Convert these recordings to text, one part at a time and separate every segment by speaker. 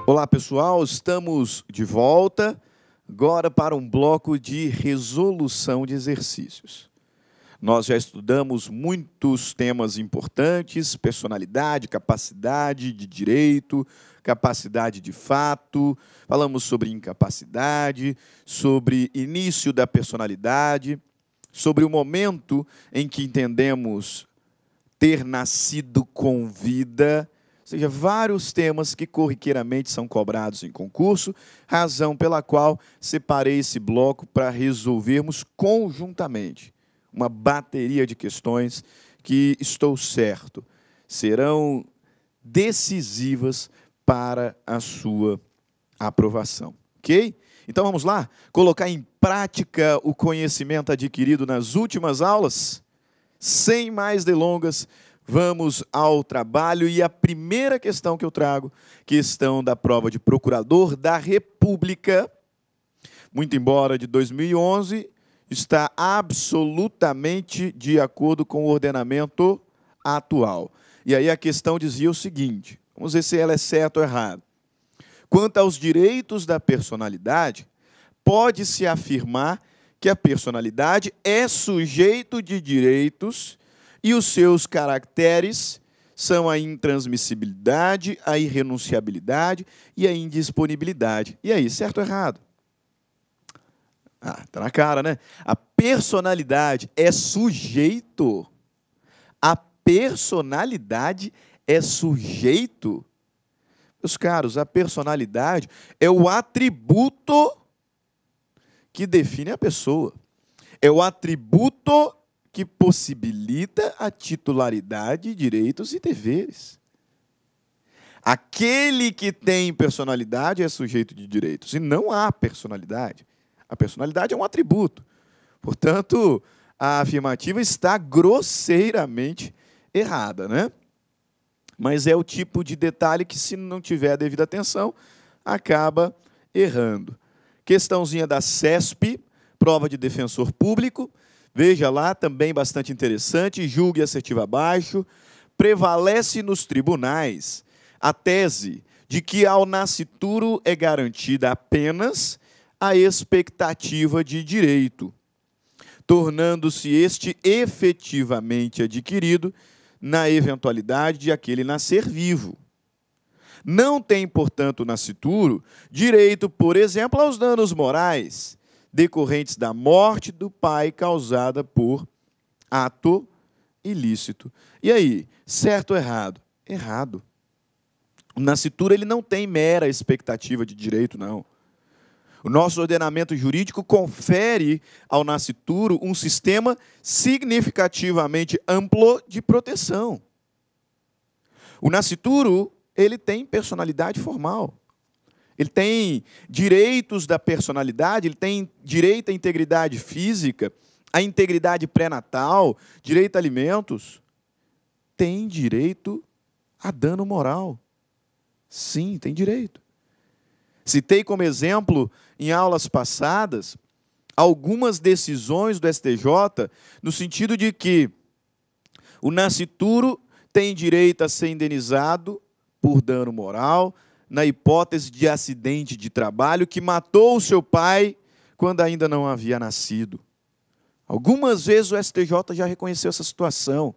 Speaker 1: Olá, pessoal, estamos de volta agora para um bloco de resolução de exercícios. Nós já estudamos muitos temas importantes: personalidade, capacidade de direito, capacidade de fato, falamos sobre incapacidade, sobre início da personalidade, sobre o momento em que entendemos ter nascido com vida. Ou seja, vários temas que corriqueiramente são cobrados em concurso, razão pela qual separei esse bloco para resolvermos conjuntamente uma bateria de questões que, estou certo, serão decisivas para a sua aprovação. Ok? Então vamos lá? Colocar em prática o conhecimento adquirido nas últimas aulas? Sem mais delongas, vamos ao trabalho, e a primeira questão que eu trago, questão da prova de Procurador da República, muito embora de 2011, está absolutamente de acordo com o ordenamento atual. E aí a questão dizia o seguinte, vamos ver se ela é certa ou errada. Quanto aos direitos da personalidade, pode-se afirmar que a personalidade é sujeito de direitos e os seus caracteres são a intransmissibilidade, a irrenunciabilidade e a indisponibilidade. E aí, certo ou errado? Tá na cara, né? A personalidade é sujeito. A personalidade é sujeito. Meus caros, a personalidade é o atributo que define a pessoa. É o atributo que possibilita a titularidade, direitos e deveres. Aquele que tem personalidade é sujeito de direitos, e não há personalidade. A personalidade é um atributo. Portanto, a afirmativa está grosseiramente errada, né? Mas é o tipo de detalhe que, se não tiver a devida atenção, acaba errando. Questãozinha da CESP, prova de defensor público. Veja lá, também bastante interessante, julgue assertiva abaixo. Prevalece nos tribunais a tese de que ao nascituro é garantida apenas a expectativa de direito, tornando-se este efetivamente adquirido na eventualidade de aquele nascer vivo. Não tem, portanto, o nascituro direito, por exemplo, aos danos morais decorrentes da morte do pai causada por ato ilícito. E aí, certo ou errado? Errado. O nascituro ele não tem mera expectativa de direito, não. O nosso ordenamento jurídico confere ao nascituro um sistema significativamente amplo de proteção. O nascituro ele tem personalidade formal. Ele tem direitos da personalidade, ele tem direito à integridade física, à integridade pré-natal, direito a alimentos. Tem direito a dano moral. Sim, tem direito. Citei como exemplo, em aulas passadas, algumas decisões do STJ, no sentido de que o nascituro tem direito a ser indenizado por dano moral, na hipótese de acidente de trabalho que matou o seu pai quando ainda não havia nascido. Algumas vezes o STJ já reconheceu essa situação.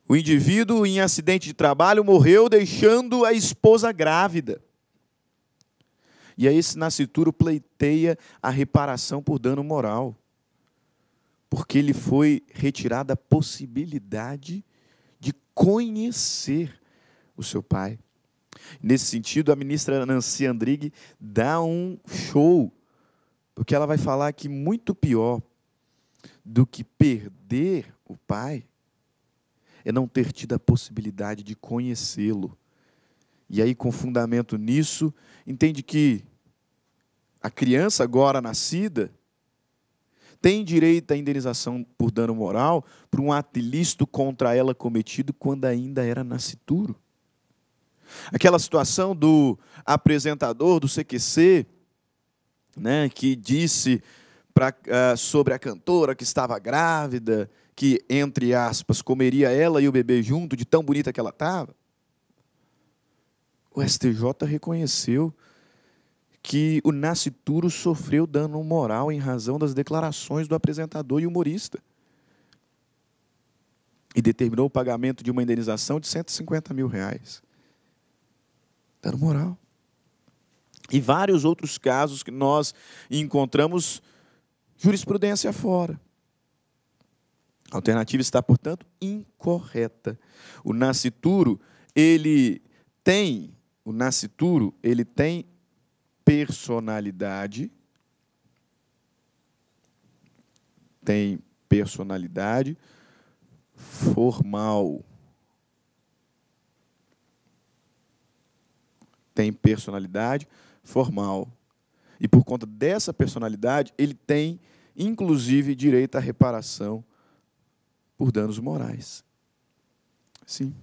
Speaker 1: O indivíduo, em acidente de trabalho, morreu deixando a esposa grávida. E aí esse nascituro pleiteia a reparação por dano moral, porque lhe foi retirada a possibilidade de conhecer o seu pai. Nesse sentido, a ministra Nancy Andrighi dá um show, porque ela vai falar que muito pior do que perder o pai é não ter tido a possibilidade de conhecê-lo. E aí, com fundamento nisso, entende que a criança agora nascida tem direito à indenização por dano moral por um ato ilícito contra ela cometido quando ainda era nascituro. Aquela situação do apresentador do CQC, né, que disse sobre a cantora que estava grávida, que, entre aspas, comeria ela e o bebê junto, de tão bonita que ela estava. o STJ reconheceu que o nascituro sofreu dano moral em razão das declarações do apresentador e humorista. E determinou o pagamento de uma indenização de R$150 mil. Dano moral. E vários outros casos que nós encontramos jurisprudência fora. A alternativa está, portanto, incorreta. O nascituro, ele tem personalidade, formal. Tem personalidade formal. E por conta dessa personalidade, ele tem, inclusive, direito à reparação por danos morais. Sim.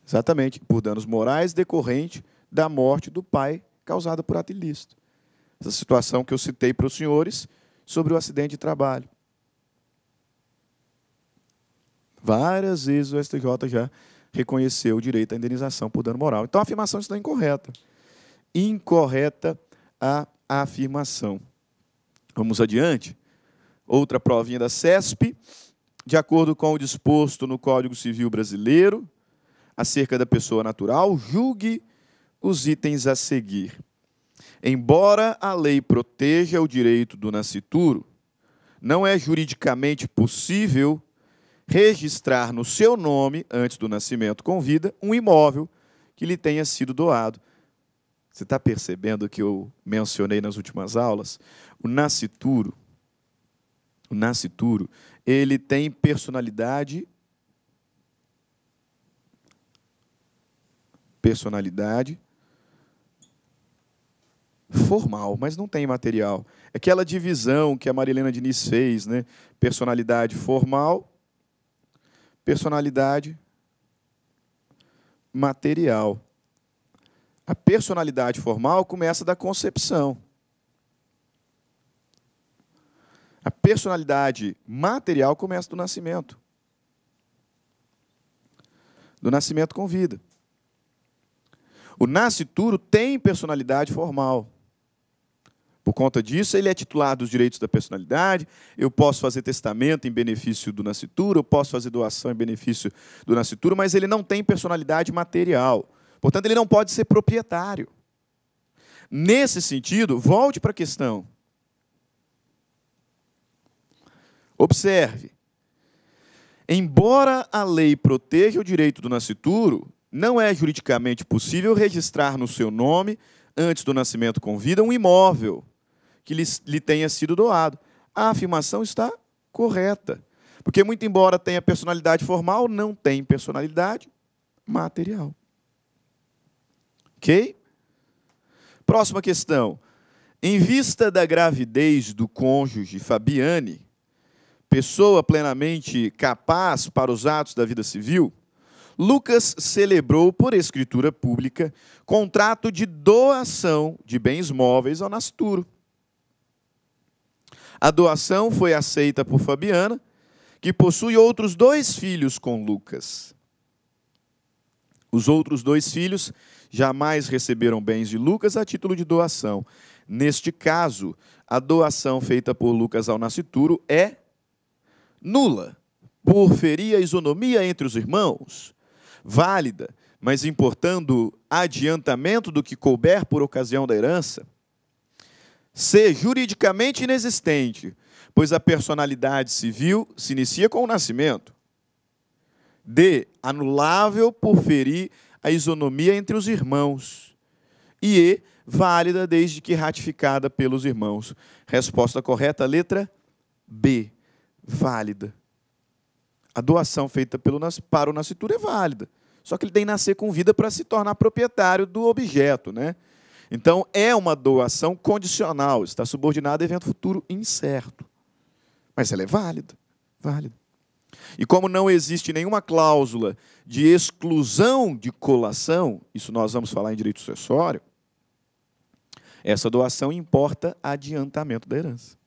Speaker 1: Exatamente, por danos morais decorrente da morte do pai causada por ato ilícito. Essa situação que eu citei para os senhores sobre o acidente de trabalho. Várias vezes o STJ já reconheceu o direito à indenização por dano moral. Então, a afirmação está incorreta. Incorreta a afirmação. Vamos adiante. Outra provinha da CESP. De acordo com o disposto no Código Civil Brasileiro, acerca da pessoa natural, julgue os itens a seguir. Embora a lei proteja o direito do nascituro, não é juridicamente possível registrar no seu nome, antes do nascimento com vida, um imóvel que lhe tenha sido doado. Você está percebendo que eu mencionei nas últimas aulas? O nascituro, ele tem personalidade formal, mas não tem material. Aquela divisão que a Marilena Diniz fez, né? Personalidade formal, personalidade material. A personalidade formal começa da concepção. A personalidade material começa do nascimento. Do nascimento com vida. O nascituro tem personalidade formal. Por conta disso, ele é titular dos direitos da personalidade, eu posso fazer testamento em benefício do nascituro, eu posso fazer doação em benefício do nascituro, mas ele não tem personalidade material. Portanto, ele não pode ser proprietário. Nesse sentido, volte para a questão. Observe. Embora a lei proteja o direito do nascituro, não é juridicamente possível registrar no seu nome, antes do nascimento com vida, um imóvel que lhe tenha sido doado. A afirmação está correta. Porque, muito embora tenha personalidade formal, não tem personalidade material. Ok? Próxima questão. Em vista da gravidez do cônjuge Fabiane, pessoa plenamente capaz para os atos da vida civil, Lucas celebrou por escritura pública contrato de doação de bens móveis ao nascituro. A doação foi aceita por Fabiana, que possui outros 2 filhos com Lucas. Os outros 2 filhos jamais receberam bens de Lucas a título de doação. Neste caso, a doação feita por Lucas ao nascituro é nula, por ferir a isonomia entre os irmãos, válida, mas importando adiantamento do que couber por ocasião da herança, C, juridicamente inexistente, pois a personalidade civil se inicia com o nascimento. D, anulável por ferir a isonomia entre os irmãos. E E, válida desde que ratificada pelos irmãos. Resposta correta, letra B, válida. A doação feita para o nascituro é válida. Só que ele tem que nascer com vida para se tornar proprietário do objeto, né? Então, é uma doação condicional, está subordinada a evento futuro incerto. Mas ela é válida. Válida. E como não existe nenhuma cláusula de exclusão de colação, isso nós vamos falar em direito sucessório, essa doação importa adiantamento da herança.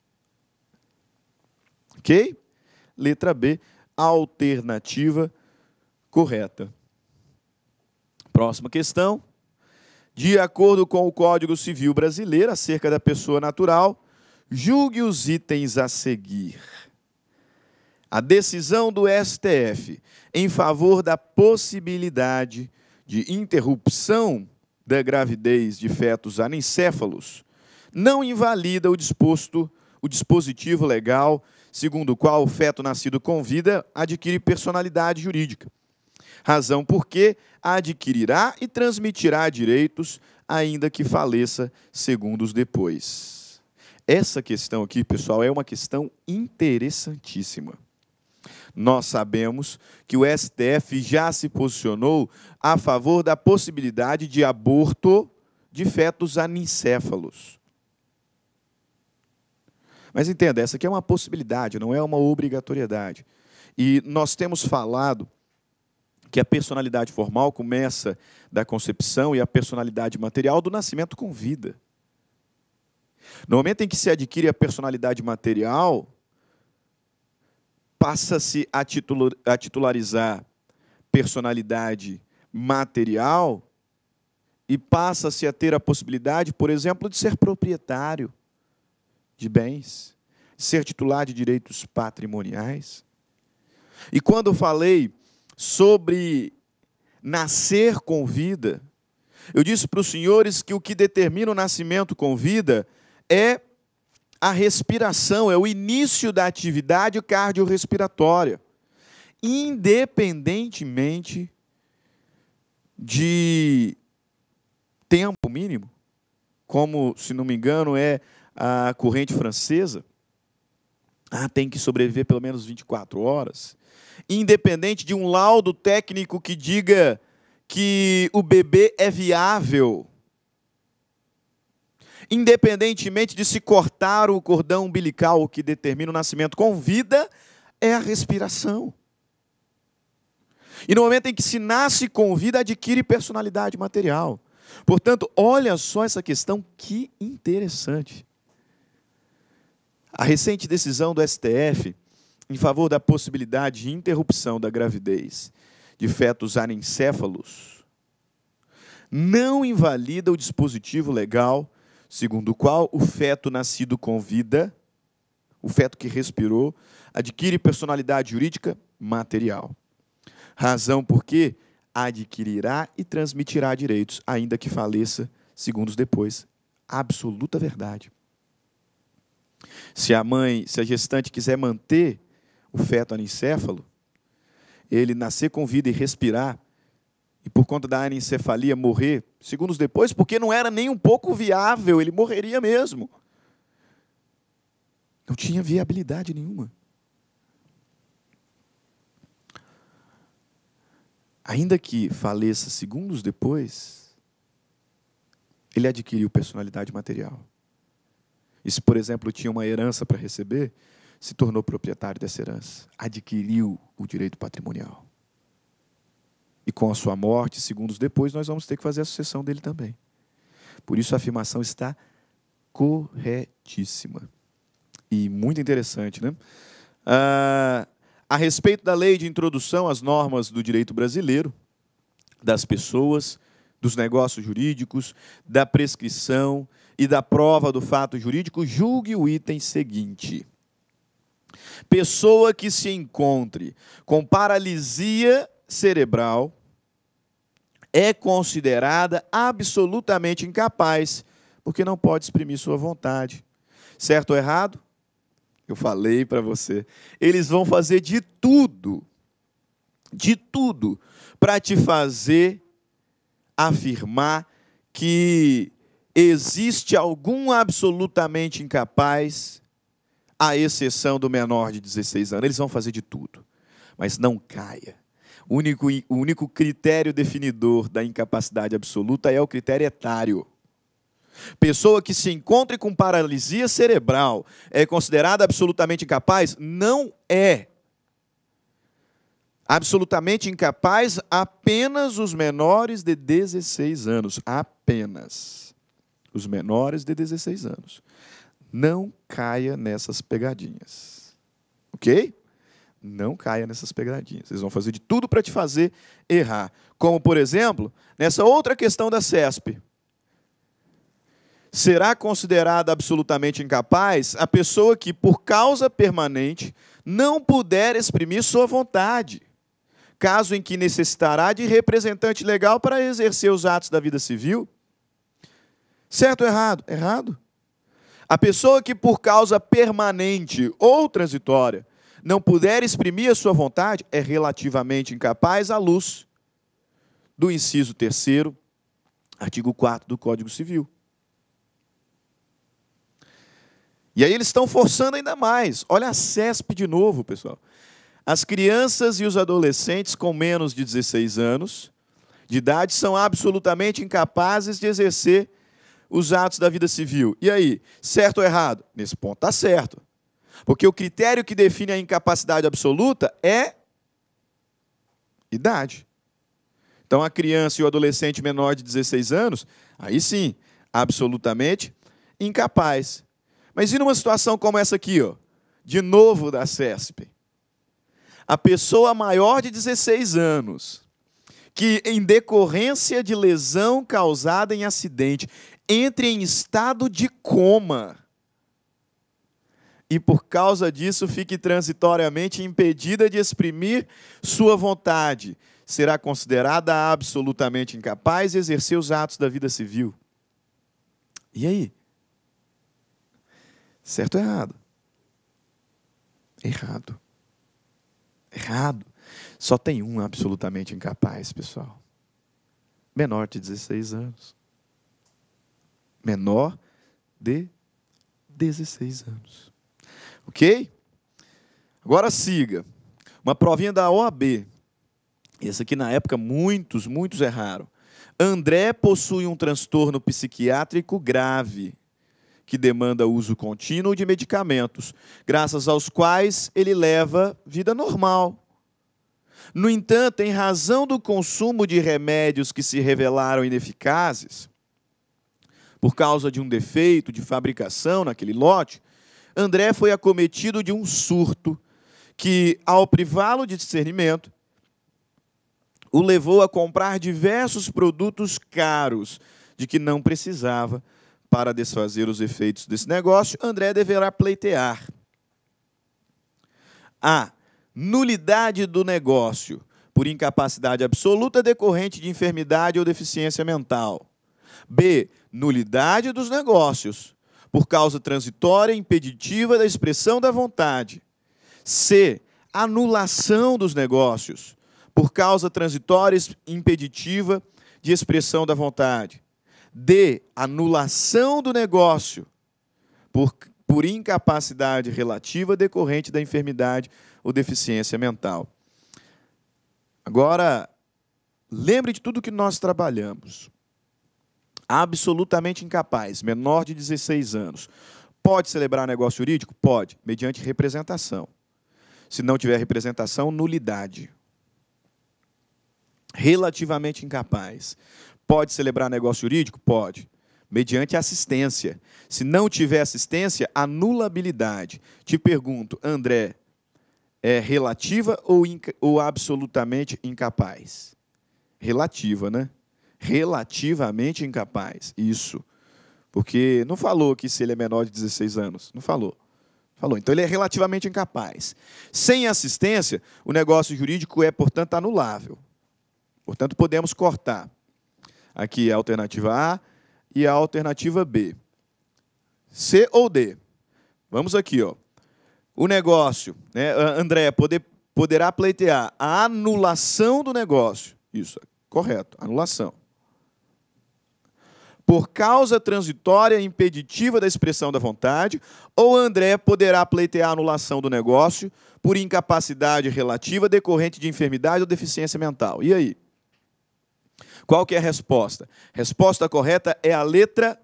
Speaker 1: Ok? Letra B, alternativa correta. Próxima questão. De acordo com o Código Civil Brasileiro, acerca da pessoa natural, julgue os itens a seguir. A decisão do STF em favor da possibilidade de interrupção da gravidez de fetos anencéfalos não invalida o dispositivo legal segundo o qual o feto nascido com vida adquire personalidade jurídica. Razão porque adquirirá e transmitirá direitos, ainda que faleça segundos depois. Essa questão aqui, pessoal, é uma questão interessantíssima. Nós sabemos que o STF já se posicionou a favor da possibilidade de aborto de fetos anencéfalos. Mas entenda, essa aqui é uma possibilidade, não é uma obrigatoriedade. E nós temos falado que a personalidade formal começa da concepção e a personalidade material do nascimento com vida. No momento em que se adquire a personalidade material, passa-se a titularizar personalidade material e passa-se a ter a possibilidade, por exemplo, de ser proprietário de bens, de ser titular de direitos patrimoniais. E quando eu falei sobre nascer com vida, eu disse para os senhores que o que determina o nascimento com vida é a respiração, é o início da atividade cardiorrespiratória, independentemente de tempo mínimo, como, se não me engano, é a corrente francesa. Tem que sobreviver pelo menos 24 horas. Independente de um laudo técnico que diga que o bebê é viável. Independentemente de se cortar o cordão umbilical, o que determina o nascimento com vida é a respiração. E no momento em que se nasce com vida, adquire personalidade material. Portanto, olha só essa questão, que interessante. A recente decisão do STF em favor da possibilidade de interrupção da gravidez de fetos anencéfalos não invalida o dispositivo legal segundo o qual o feto nascido com vida, o feto que respirou, adquire personalidade jurídica material. Razão porque adquirirá e transmitirá direitos, ainda que faleça segundos depois. Absoluta verdade. Se a gestante quiser manter o feto anencéfalo, ele nascer com vida e respirar, e por conta da anencefalia morrer segundos depois, porque não era nem um pouco viável, ele morreria mesmo. Não tinha viabilidade nenhuma. Ainda que faleça segundos depois, ele adquiriu personalidade material. E se, por exemplo, tinha uma herança para receber, se tornou proprietário dessa herança, adquiriu o direito patrimonial. E com a sua morte, segundos depois, nós vamos ter que fazer a sucessão dele também. Por isso a afirmação está corretíssima. E muito interessante, né? A respeito da lei de introdução às normas do direito brasileiro, das pessoas, dos negócios jurídicos, da prescrição e da prova do fato jurídico, julgue o item seguinte. Pessoa que se encontre com paralisia cerebral é considerada absolutamente incapaz, porque não pode exprimir sua vontade. Certo ou errado? Eu falei para você. Eles vão fazer de tudo para te fazer afirmar que existe algum absolutamente incapaz, à exceção do menor de 16 anos. Eles vão fazer de tudo, mas não caia. O único critério definidor da incapacidade absoluta é o critério etário. Pessoa que se encontre com paralisia cerebral é considerada absolutamente incapaz? Não é. Absolutamente incapaz apenas os menores de 16 anos. Apenas os menores de 16 anos. Não caia nessas pegadinhas. Ok? Não caia nessas pegadinhas. Eles vão fazer de tudo para te fazer errar. Como, por exemplo, nessa outra questão da CESP. Será considerada absolutamente incapaz a pessoa que, por causa permanente, não puder exprimir sua vontade, caso em que necessitará de representante legal para exercer os atos da vida civil? Certo ou errado? Errado. A pessoa que, por causa permanente ou transitória, não puder exprimir a sua vontade, é relativamente incapaz à luz do inciso 3º, artigo 4º do Código Civil. E aí eles estão forçando ainda mais. Olha a CESP de novo, pessoal. As crianças e os adolescentes com menos de 16 anos de idade são absolutamente incapazes de exercer os atos da vida civil. E aí, certo ou errado? Nesse ponto está certo. Porque o critério que define a incapacidade absoluta é idade. Então, a criança e o adolescente menor de 16 anos, aí sim, absolutamente incapaz. Mas e numa situação como essa aqui, ó, de novo da CESP? A pessoa maior de 16 anos, que em decorrência de lesão causada em acidente, entre em estado de coma e por causa disso fique transitoriamente impedida de exprimir sua vontade, será considerada absolutamente incapaz de exercer os atos da vida civil. E aí? Certo ou errado? Errado. Errado. Só tem um absolutamente incapaz, pessoal. Menor de 16 anos. Menor de 16 anos. Ok? Agora siga. Uma provinha da OAB. Essa aqui na época muitos erraram. André possui um transtorno psiquiátrico grave, que demanda uso contínuo de medicamentos, graças aos quais ele leva vida normal. No entanto, em razão do consumo de remédios que se revelaram ineficazes, por causa de um defeito de fabricação naquele lote, André foi acometido de um surto que, ao privá-lo de discernimento, o levou a comprar diversos produtos caros de que não precisava. Para desfazer os efeitos desse negócio, André deverá pleitear a nulidade do negócio por incapacidade absoluta decorrente de enfermidade ou deficiência mental. B. Nulidade dos negócios por causa transitória impeditiva da expressão da vontade. C. Anulação dos negócios por causa transitória impeditiva de expressão da vontade. D. Anulação do negócio por incapacidade relativa decorrente da enfermidade ou deficiência mental. Agora, lembre de tudo que nós trabalhamos. Absolutamente incapaz, menor de 16 anos. Pode celebrar negócio jurídico? Pode, mediante representação. Se não tiver representação, nulidade. Relativamente incapaz. Pode celebrar negócio jurídico? Pode, mediante assistência. Se não tiver assistência, anulabilidade. Te pergunto, André, é relativa ou absolutamente incapaz? Relativa, né? Relativamente incapaz, isso. Porque não falou que se ele é menor de 16 anos, não falou. Falou, então ele é relativamente incapaz. Sem assistência, o negócio jurídico é, portanto, anulável. Portanto, podemos cortar. Aqui é a alternativa A e a alternativa B. C ou D? Vamos aqui, ó. O negócio, né, André, poderá pleitear a anulação do negócio. Isso, correto, anulação. Por causa transitória impeditiva da expressão da vontade, ou André poderá pleitear a anulação do negócio por incapacidade relativa decorrente de enfermidade ou deficiência mental. E aí? Qual que é a resposta? Resposta correta é a letra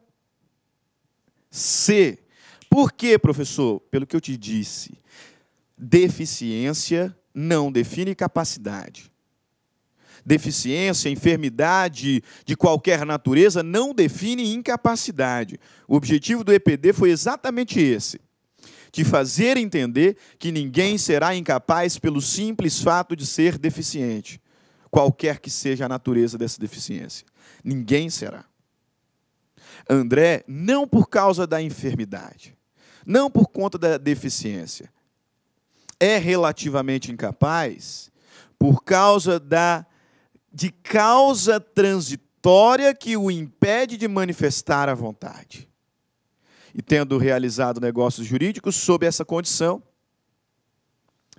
Speaker 1: C. Por quê, professor? Pelo que eu te disse. Deficiência não define capacidade. Deficiência, enfermidade de qualquer natureza não define incapacidade. O objetivo do EPD foi exatamente esse. te fazer entender que ninguém será incapaz pelo simples fato de ser deficiente, qualquer que seja a natureza dessa deficiência. Ninguém será. André, não por causa da enfermidade, não por conta da deficiência, é relativamente incapaz por causa de causa transitória que o impede de manifestar a vontade. E tendo realizado negócios jurídicos sob essa condição,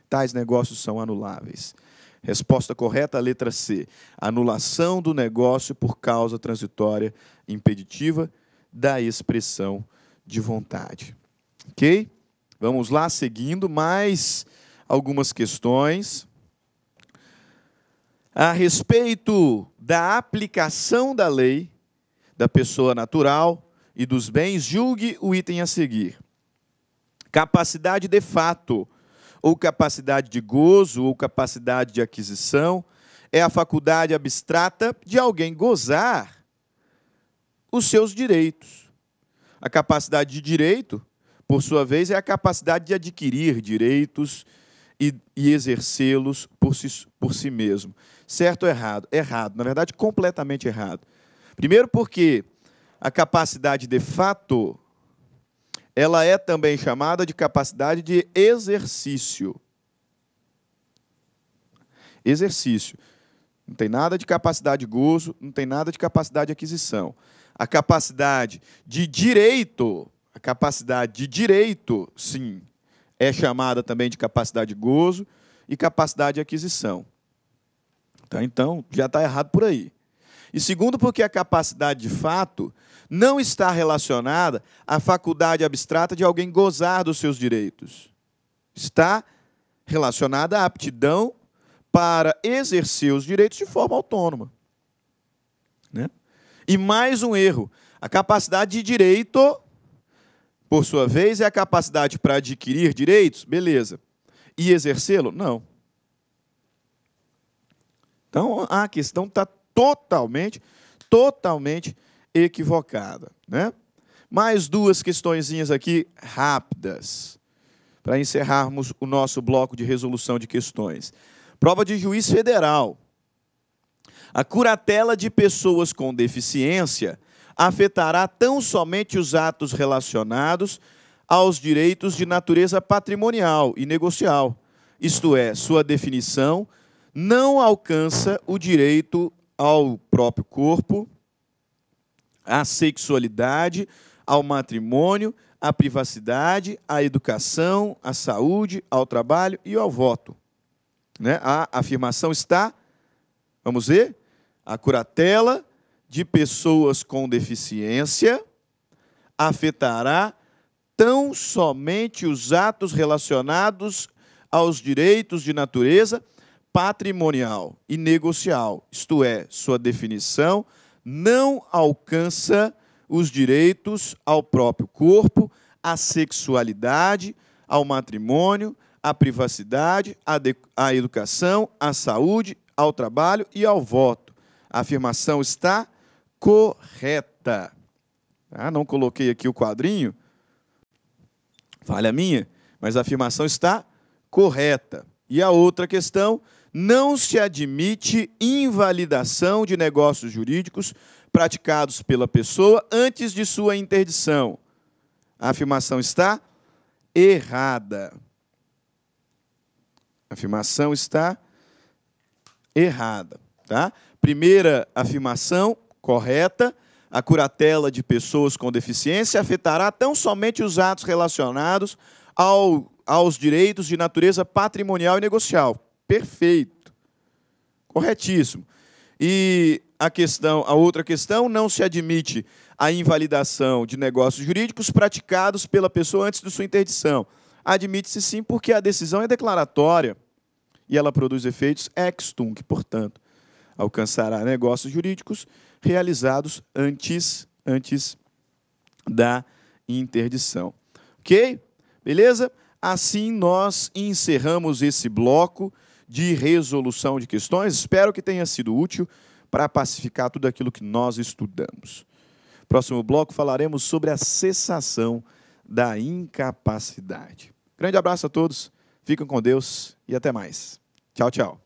Speaker 1: tais negócios são anuláveis. Resposta correta, letra C. Anulação do negócio por causa transitória impeditiva da expressão de vontade. Ok? Vamos lá, seguindo mais algumas questões. A respeito da aplicação da lei, da pessoa natural e dos bens, julgue o item a seguir. Capacidade de fato, ou capacidade de gozo, ou capacidade de aquisição, é a faculdade abstrata de alguém gozar os seus direitos. A capacidade de direito, por sua vez, é a capacidade de adquirir direitos e exercê-los por si mesmo. Certo ou errado? Errado. Na verdade, completamente errado. Primeiro porque a capacidade de fato, ela é também chamada de capacidade de exercício. Exercício. Não tem nada de capacidade de gozo, não tem nada de capacidade de aquisição. A capacidade de direito, sim, é chamada também de capacidade de gozo e capacidade de aquisição. Tá? Então, já está errado por aí. E segundo, porque a capacidade de fato não está relacionada à faculdade abstrata de alguém gozar dos seus direitos. Está relacionada à aptidão para exercer os direitos de forma autônoma. Né? E mais um erro. A capacidade de direito, por sua vez, é a capacidade para adquirir direitos? Beleza. E exercê-lo? Não. Então, a questão está totalmente equivocada. Né? Mais duas questõezinhas aqui rápidas, para encerrarmos o nosso bloco de resolução de questões. Prova de juiz federal. A curatela de pessoas com deficiência afetará tão somente os atos relacionados aos direitos de natureza patrimonial e negocial. Isto é, sua definição não alcança o direito ao próprio corpo, à sexualidade, ao matrimônio, à privacidade, à educação, à saúde, ao trabalho e ao voto. Né? A afirmação está, vamos ver, a curatela de pessoas com deficiência afetará tão somente os atos relacionados aos direitos de natureza patrimonial e negocial, isto é, sua definição não alcança os direitos ao próprio corpo, à sexualidade, ao matrimônio, à privacidade, à educação, à saúde, ao trabalho e ao voto. A afirmação está correta. Não coloquei aqui o quadrinho, falha minha, mas a afirmação está correta. E a outra questão, não se admite invalidação de negócios jurídicos praticados pela pessoa antes de sua interdição. A afirmação está errada. A afirmação está errada. Tá? Primeira afirmação, correta. A curatela de pessoas com deficiência afetará tão somente os atos relacionados aos direitos de natureza patrimonial e negocial. Perfeito. Corretíssimo. E a outra questão, não se admite a invalidação de negócios jurídicos praticados pela pessoa antes de sua interdição. Admite-se sim, porque a decisão é declaratória e ela produz efeitos ex tunc, portanto, alcançará negócios jurídicos realizados antes da interdição. Ok? Beleza? Assim nós encerramos esse bloco de resolução de questões. Espero que tenha sido útil para pacificar tudo aquilo que nós estudamos. Próximo bloco falaremos sobre a cessação da incapacidade. Grande abraço a todos, fiquem com Deus e até mais. Tchau, tchau.